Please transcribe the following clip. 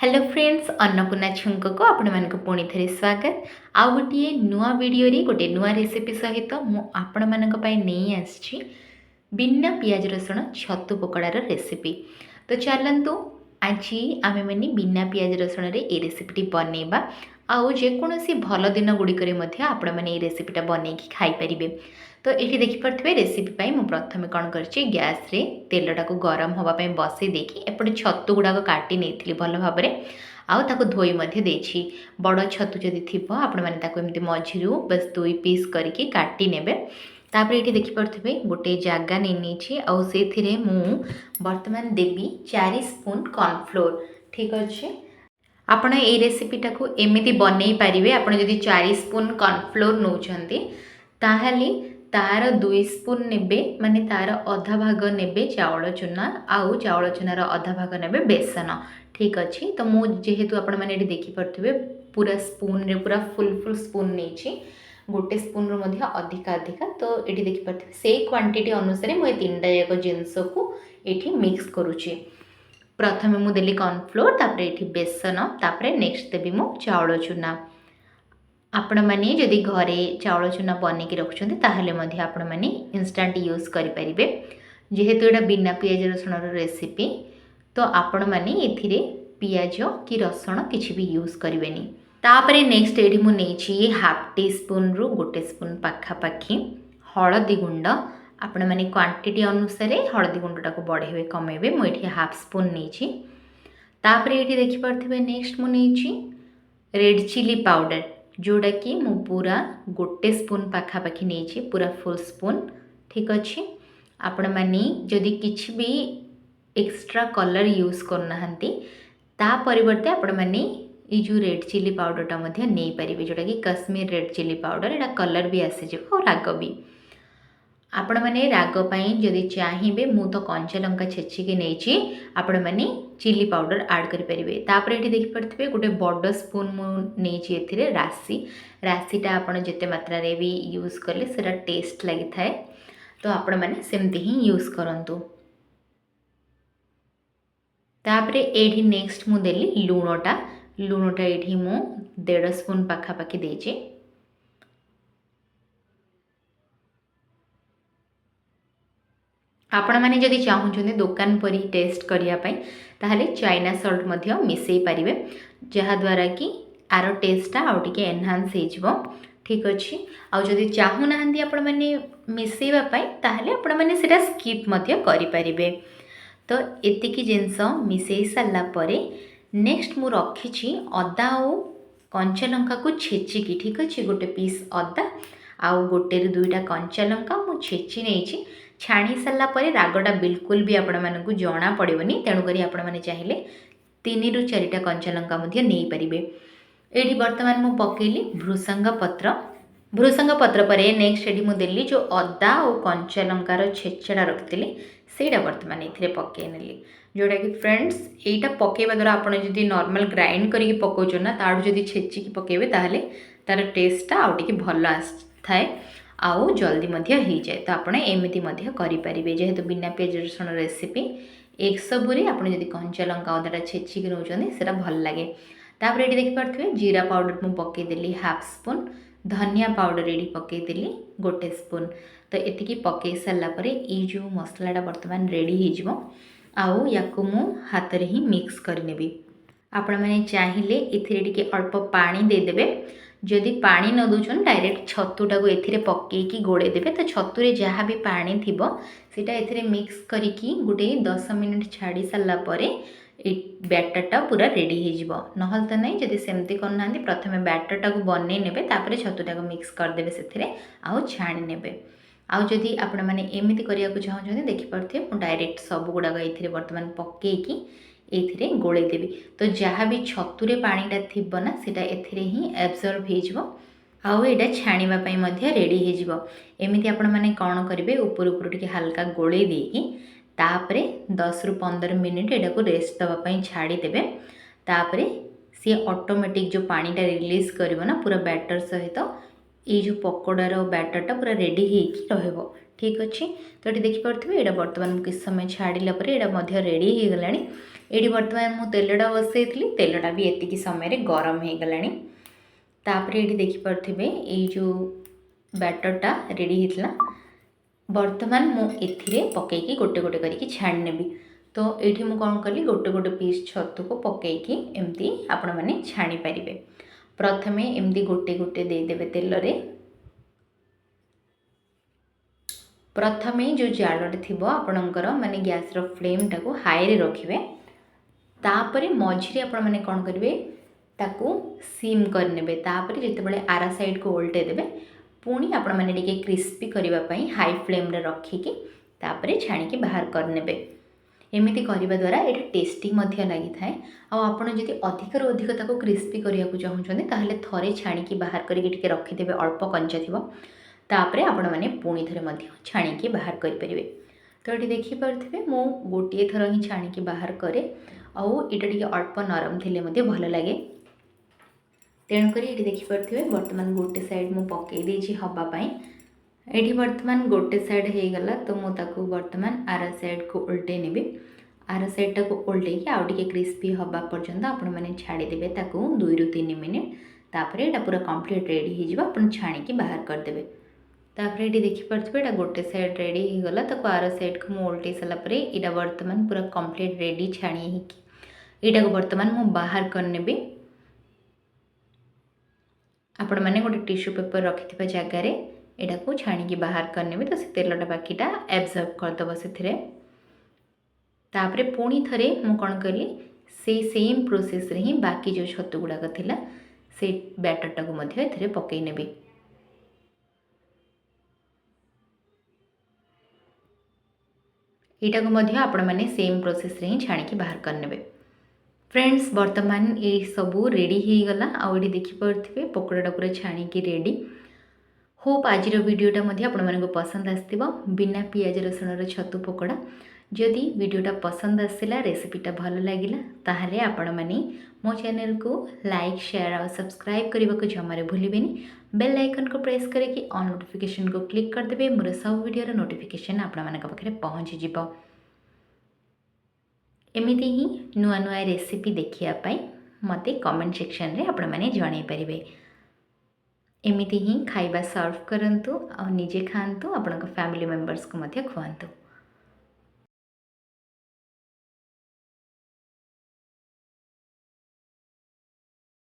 Hello friends Annapurna छुंक को आपण मानक पुणी थे स्वागत आउ गोटे नुआ वीडियो रे गोटे नुआ रेसिपी सहित आपण मानक पई नहीं आछि बिना पियाज रसुण छतु पकोड़ार रेसिपी। तो चलतु आज आमे माने बिना पियाज रसुण रे ए रेसिपीटी बनैबा आउ जेकोसी भल दिन गुड़िक आपण मैंने रेसिपीटा बनैकी खाई परिबे। तो ये देखिपे रेसिपी मुझे प्रथम कौन कर गैस रे तेलटा को गरम होगापी बसई देकी एपटे छतु गुड़ाक काटी नहीं भल भाव आउ धोई देछि। बड़ छतु जदि थी आपण मैंने मझी बस 2 पीस करके काटी नेबे। तापर ये देखिपे गोटे जगह नहीं आउ से बर्तमान देवी 4 स्पून कॉर्नफ्लोर। ठीक अच्छे आपण ये रेसिपीटा को एमती बनई पारे। आपड़ जदि 4 स्पून कॉर्नफ्लोर नौकरी ताहले तार 2 स्पून नेबे माने तार अधा भाग नेबे चाउल चूना आउ चाउल चूनार अधा भाग नेबे बेसन। ठीक अच्छे तो मु जेहेतु आपण मैंने देखिपे पूरा स्पून रे पूरा फुल स्पून नहीं गोटे स्पून रू मध्य अधिका तो ये देखिपे से क्वांटिटी अनुसार मुझे 3टा जाक जिनस को ये मिक्स करुच्ची। प्रथमे मु देली कॉर्नफ्लोर तापर ये बेसन तापर नेक्स्ट देवी मु चाउल चूना। आपण मैंने जदि घरे चाउल चूना बनैकी रखुछन्ते ताहले मध्य आपण मैंने इंस्टांट यूज करें। जेहेतु यहाँ बिना पियाज रसुण रेसिपी तो आपण मैंने एथिरे पियाज कि रसुण किसी भी यूज करें। तापर नेक्स्ट ये मुझे हाफ टी स्पून रु गोटे स्पून पाखापाखि हलदी गुंड आपण मैंने क्वांटिटी अनुसार हलदी गुंडा को बढ़ेबे कमेबे मुझे हाफ स्पून नहीं। तापर ये देखिपे नेक्स्ट मुझे रेड चिली पाउडर जोड़ा कि मु पूरा गोटे स्पून पाखापाखि नहीं पूरा फुल स्पून। ठीक अच्छे आपण मैंने जदि किछि भी एक्स्ट्रा कलर यूज करना ता परिवर्ते आपण मैंने ये जो रेड चिली पाउडरटा मध्य नहीं पारिबे जोटा कि कश्मीर रेड चिली पाउडर एटा कलर भी आसीज और राग भी। आपण मैंने राग पाई जदि चाहिए मु तो कंचा लंका छेचिकी नहीं आपण मैंने चिली पाउडर ऐड करें। तापर ये देखिपे गोटे बड़ स्पून मुझे राशिटा आपण जिते मात्रा रे भी यूज कले सेटा टेस्ट लगी थाए तो आपण मैंने सेमती ही यूज करंतु। तापर ये नेक्स्ट मु देली लुणटा ये मु 1.5 स्पून पाखापाखि देचे। आपण मैंने जदि चाहूँगी दुकान पर ही टेस्ट करने ताहले चाइना सॉल्ट मध्य मिसई पारिबे जहाद्वारा कि आर टेस्टा आउ टिके एनहांस हो। ठीक अच्छे आदि चाहूना आपण मैंने मिसईवाई ताहले आपण मैंने सेटा स्किप मध्य करि परिबे। तो एतिकी जिनस मिसई सारा परे नेक्स्ट मु रखी अदा और कंचा लंका को छेचिकी। ठीक अच्छे गोटे पीस अदा आउ गोटे 2टा कंचा लंका मु छेची नहीं छाणी सारा पर रागटा बिल्कुल भी आपण मानकु जना पड़ोनी तेणुक आपण मैंने चाहिए 3 ରୁ 4टा कंचा लंका नहीं पारे। ये बर्तमान मु पकेली भृसंग पत्र पर नेक्स्ट ये मुझे जो अदा और कंचा लंकार छेचड़ा रखी सेटा बर्तमान ये पकई नेली जोटा कि फ्रेंड्स यहीटा पकेवा द्वारा आपड़ जब नॉर्मल ग्राइंड करके पकाउछ ना ताड़ू जब छेचिकी पकेबे ताहले तार टेस्टा आउ टिके भल आए आउ जल्दी मध्य हो जाए। तो आपड़ एमती करें जेहेतु बिना पियाज रसुण रेसिपी एक सबुरे आप कंचा लंका अदाटा छेचिकी नौकरी से भल लगे। तापर ये देखिपे जीरा पाउडर मु पकईदेली हाफ स्पून धनिया पाउडर ये पकईदेली गोटे स्पून। तो ये पकई सारापर ये जो मसलाटा बर्तमान रेडी हो आउ या हाथ में ही मिक्स करनेबी। आपण मैंने चाहिए ये अल्प पानी देदेवे जदि पानी न दौन डायरेक्ट छतुटा को ये पकईकी गोड़े देवे तो छतुरे जहाँ भी पानी थी सीटा ये मिक्स करके गोटे 10 मिनिट छाड़ी सारापर बैटरटा पूरा रेडी हो नहल तो नहीं जदि सेमती करना प्रथम बैटरटा को बनई ने छतुटा को मिक्स करदे से आउ छाणी ने आउ जदि आपण मैंने एमती करने को चाहते देखिपे मुझे डायरेक्ट सब गुड़ाक ये बर्तमान पकईकी ये गोले देवी। तो जहाँ भी छतुरे पानीटा थी ना सीटा एथिरे ही एब्जर्व हो आउ एटा छाणीवाई रेडी हो। एमती आपण मैंने कौन करेंगे ऊपर टे हाल्का गोले देकी तापरे 10 ରୁ 15 मिनिट यहाँ को रेस्ट दवापाई छाड़ीदेवे। तापरे सी ऑटोमेटिक जो पानीटा रिलीज कर ना पूरा बैटर सहित ये जो पकोड़ार बैटरटा पूरा रेडी हो। ठीक अच्छे तो ये देखिपे यहाँ बर्तमान किस समय छाड़ला रेडी हो गला। ये बर्तमान मु तेलटा बसई तेलटा भी एतिक समय गरम हो गलानी तापर ये देखिपे ये जो बैटरटा रेडी होता बर्तमान मुझे पकईकी गोटे गोटे करके छाणी नेबी। तो ये मुझे कौन कली गोटे गोटे पीस छतु को पकईकी एमती आपण मैंने छाणी पारे। प्रथमे एमती गोटे गोटे देदेवे तेल रे प्रथमे जो जाड़े थी आपणकर माने गैस फ्लेम टाको हाई रे रखिए तापर मझे आपण मैंने कौन करेंगे ताकू सीम करने तापर जितेबाला आरा साइड को ओल्टे देवे पुणी आपण मैंने टिके क्रिस्पी करने हाई फ्लेम रे रखिकी तापर छाणिकी बाहर करने। एमती करने द्वारा ये टेस्टी लगी थाए। आपड़ जदि अधिक रू अधिक ताको क्रिस्पी करने को चाहूँगी ताहले थरे छाणिकी बाहर करके रखिदेवे अल्प कंचा थी तापर आपण मैंने पुणी थे छाणिकी बाहर करेंगे। तो ये देखिपे मु गोटे थर ही छाणिकी बाहर करे आईटा अल्प नरम थे भल लगे। तेणुक ये देखिपे बर्तमान गोटे साइड मु पकई हवापाई ये बर्तमान गोटे साइड हो गला। तो मुझे बर्तमान आरा साइड को उल्टे नेबी आरा साइडटा को उल्टे आउ टे क्रिस्पी हवा पर्यंत आपण मैंने छाड़ीदेवे 2 ରୁ 3 मिनिट तापर ये पूरा कंप्लीट रेडी हो छाणिकी बाहर करदे। तापर ये देखिपे ये गोटे साइड रेडी हो गला। ताको आरा साइड को मुझे उल्टे सारापर यहाँ बर्तमान पूरा कंप्लीट रेडी छाणी यहाँ बर्तमान मुझे बाहर करनेबी। आपण मैंने गोटे टिश्यू पेपर रखि जगार यहाँ को छाणिकी बाहर करने तो से तेलटा बाकीटा एब्जर्व करदेव से तापर पुणी थे मु कौन कली से सेम प्रोसेस रे ही बाकी जो छतु गुड़ाक थिला से बैटरटा को मध्य पकई नेबी। यहाँ को मध्य आपण मैंने सेम प्रोसेस रे ही छाणिकी बाहर करने। फ्रेंड्स बर्तमान ये सबू रेडी हो गला आउ ये देखिपे पकोड़ाटा पूरा छाणिकी रेडी। होप आज वीडियोटा मध्य आपण मानक पसंद आसथिबो बिना पियाज रसुण छतु पकोड़ा। जदि वीडियोटा पसंद आसला रेसिपीटा भल लगिला ताहले आपण माने मो चैनल को लाइक शेयर और सब्सक्राइब करने को जमारे भूलिबेनी। बेल आइकन को प्रेस करके ऑन नोटिफिकेशन को क्लिक करदेवे मोर सब वीडियो नोटिफिकेशन आपण मानक पाखे पहुँची जिवो। एमिति ही नुआ नुआ रेसिपी देखिया मते कमेंट सेक्शन रे आपण माने जणाई परिबे। एमिति ही खाइबा सर्व करंतु और निजे खांतु आपण फैमिली मेंबर्स को मध्य खुआंतु।